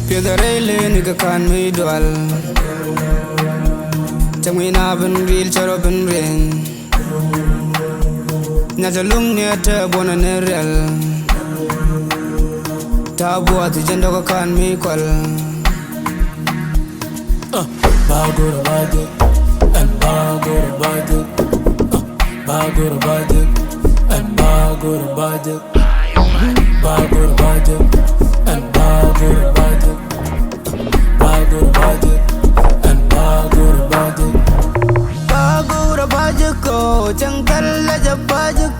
Piedrele nigga can me dwell. Tell me now been real charo been rain. Nasa lung near turbo and real. Tabu at the gender can me call. Bago to body and bago to body. Bago to body and bago to body. Bago to body and bago to body. Bago to body and bago to body. Bago to body ko chang talaja bajak.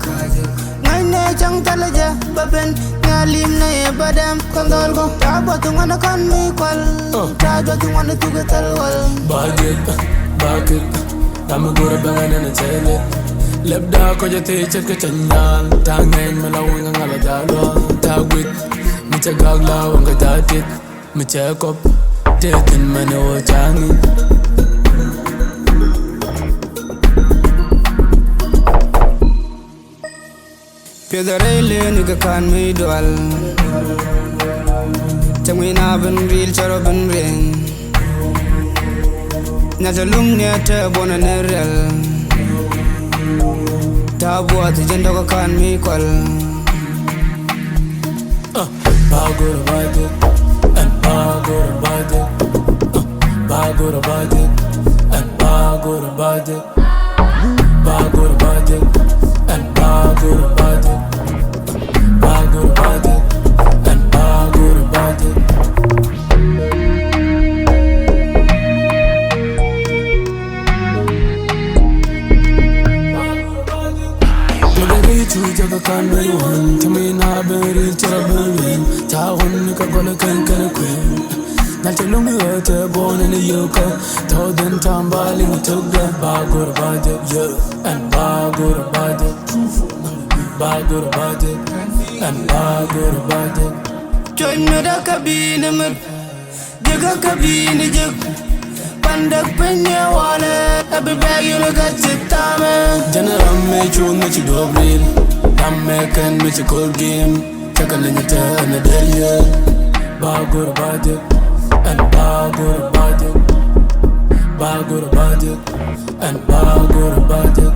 Ngay ne chang talaja baben ngalim na e badam kandol ko. Tabo tungana kan mi kwal. Tabo tungana tugatal wal. Bagit, I'm a good bang and a tail it. Left dark or your teacher kitchen-yan. Tangin malawing ang aladalo. Tagwit, Mita Gaglaw ang gadatit. Michakop, Titin Mano Changin. Piedrele nigga can me dwell. Tell me now been real charo been rain. Nasa lung near turbo and real. Tabu at the gender can me call. Bago to body and bago to body. Bago to body and bago to body. Bago to body and bago to body. Bago to body and bago to body. Jaga kan me one, tell me na beri chara beri. Tahun ka gola kan queen. Na chalung ate born in the yoka. Thoden tambali tugga bagur bade yeah and bagur bade. Bagur bade and bagur bade. Join me da kabine me, jaga kabine jag. Pandak penye wale, abi bag you look at it time. General me chun me chidobril. I'm making me a cold game. Check a little turn a day, yeah. Bagur body and bagur body. Bagur body and bagur body.